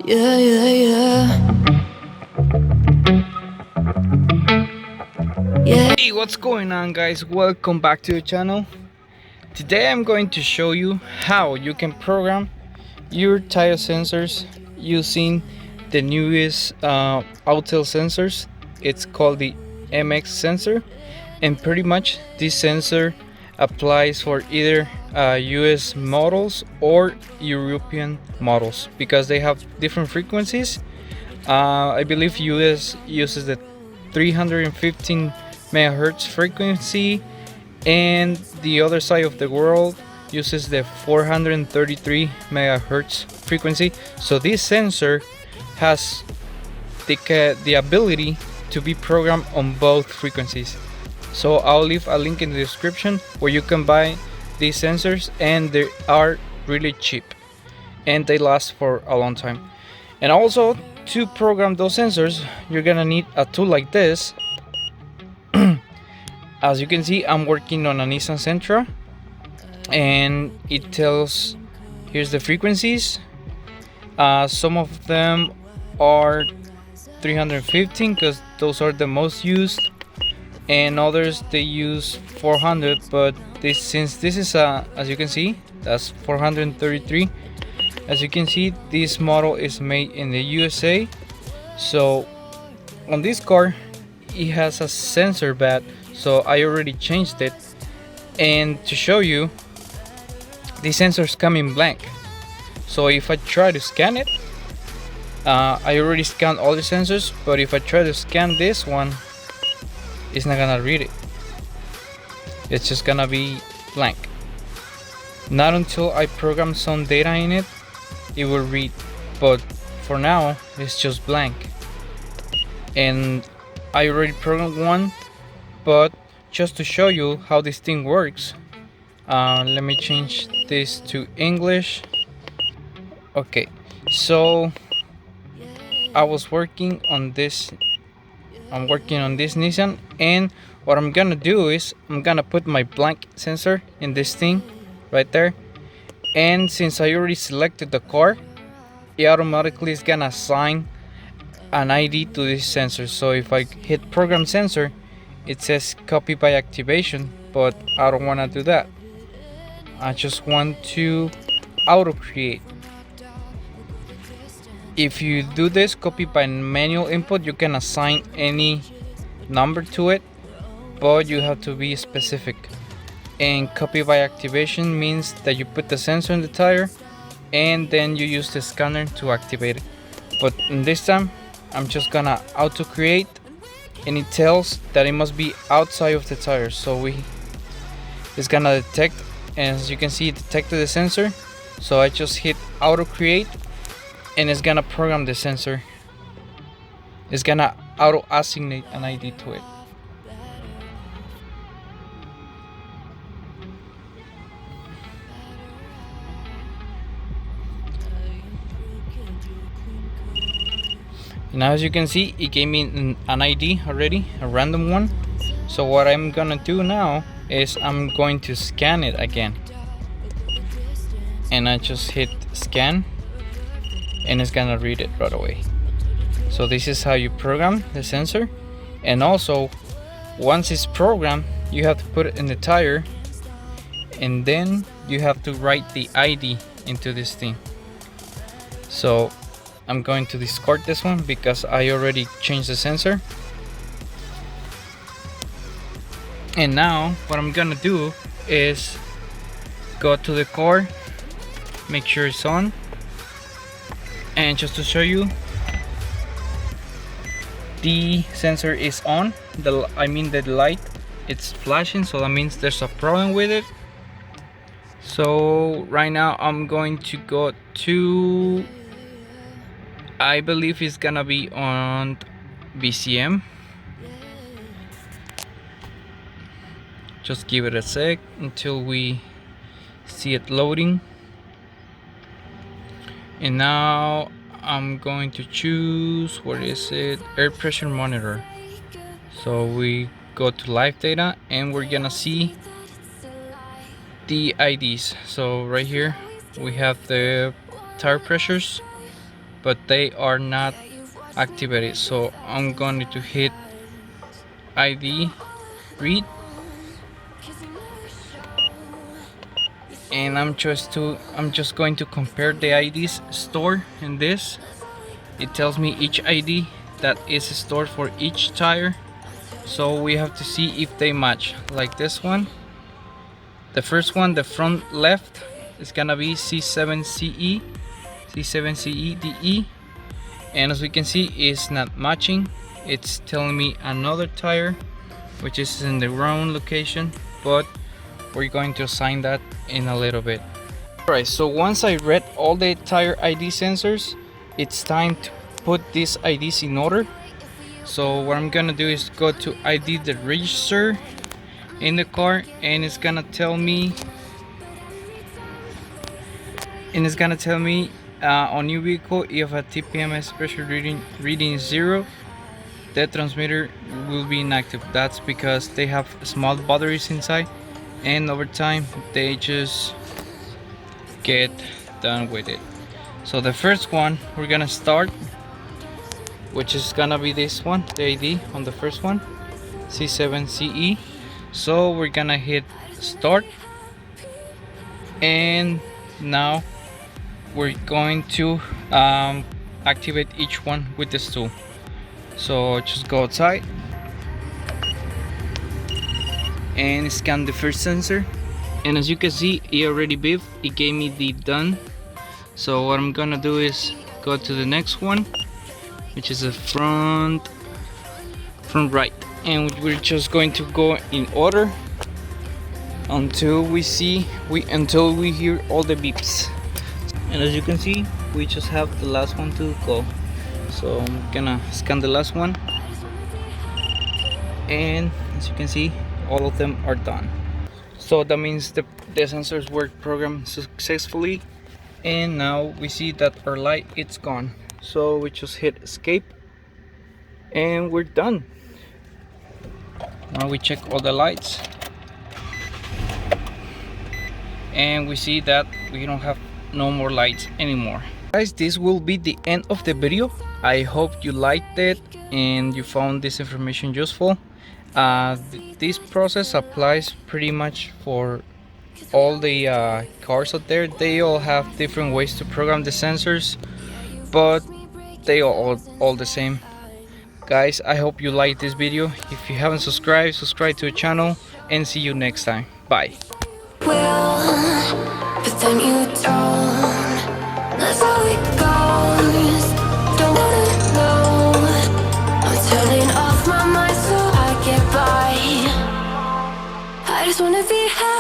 Yeah, yeah, yeah. Yeah. Hey, what's going on, guys? Welcome back to the channel. Today I'm going to show you how you can program your tire sensors using the newest Autel sensors. It's called the MX sensor, and pretty much this sensor applies for either US models or European models because they have different frequencies. I believe US uses the 315 megahertz frequency, and the other side of the world uses the 433 megahertz frequency. So this sensor has the ability to be programmed on both frequencies. So I'll leave a link in the description where you can buy these sensors, and they are really cheap and they last for a long time. And also, to program those sensors, you're gonna need a tool like this. As you can see, I'm working on a Nissan Sentra, and it tells here's the frequencies. Some of them are 315 because those are the most used, and others they use 400, but since this is as you can see, that's 433. As you can see, this model is made in the USA. So on this car it has a sensor bed, so I already changed it. And to show you, the sensors come in blank. So if I try to scan it, I already scanned all the sensors, but if I try to scan this one, it's not gonna read it. It's just gonna be blank. Not until I program some data in it, it will read, but for now it's just blank. And I already programmed one, but just to show you how this thing works, let me change this to English. Okay, so I was working on this. I'm working on this Nissan, and what I'm gonna do is I'm gonna put my blank sensor in this thing right there. And since I already selected the car, it automatically is gonna assign an ID to this sensor. So if I hit program sensor, it says copy by activation, but I don't want to do that. I just want to auto create. If you do this copy by manual input, you can assign any number to it, but you have to be specific. And copy by activation means that you put the sensor in the tire and then you use the scanner to activate it. But in this time, I'm just gonna auto create, and it tells that it must be outside of the tire. So it's gonna detect, and as you can see, it detected the sensor. So I just hit auto create, and it's gonna program the sensor. It's gonna auto assign an ID to it. Now as you can see, it gave me an ID already, a random one. So what I'm gonna do now is I'm going to scan it again, and I just hit scan, and it's gonna read it right away. So this is how you program the sensor. And also, once it's programmed, you have to put it in the tire, and then you have to write the ID into this thing. So I'm going to discard this one because I already changed the sensor. And now what I'm gonna do is go to the car, make sure it's on, and just to show you, the sensor is on. The light, it's flashing, so that means there's a problem with it. So right now I'm going to go to, I believe it's gonna be on VCM. Just give it a sec until we see it loading. And now I'm going to choose, where is it? Air pressure monitor. So we go to live data, and we're gonna see the IDs. So right here we have the tire pressures, but they are not activated. So I'm going to hit ID read, and I'm just going to compare the IDs stored in this. It tells me each ID that is stored for each tire, so we have to see if they match. Like this one, the first one, the front left, is gonna be C7CE DE, and as we can see, it's not matching. It's telling me another tire which is in the wrong location, but we're going to assign that in a little bit. Alright, so once I read all the tire ID sensors, it's time to put these IDs in order. So what I'm gonna do is go to ID the register in the car, and it's gonna tell me on your vehicle, if a TPMS pressure reading is 0, the transmitter will be inactive. That's because they have small batteries inside, and over time they just get done with it. So the first one we're gonna start, which is gonna be this one, the ID on the first one, C7CE. So we're gonna hit start, and now we're going to activate each one with this tool. So just go outside and scan the first sensor, and as you can see, it already beeped. It gave me the done. So what I'm gonna do is go to the next one, which is the front right, and we're just going to go in order until we hear all the beeps. And as you can see, we just have the last one to go. So I'm gonna scan the last one, and as you can see, all of them are done. So that means the sensors were programmed successfully, and now we see that our light it's gone. So we just hit escape, and we're done. Now we check all the lights, and we see that we don't have no more lights anymore. Guys, this will be the end of the video. I hope you liked it and you found this information useful. This process applies pretty much for all the cars out there. They all have different ways to program the sensors, but they are all the same. Guys, I hope you liked this video. If you haven't subscribed, subscribe to the channel, and see you next time. Bye. But then you don't. That's how it goes. Don't wanna know. I'm turning off my mind so I get by. I just wanna be happy.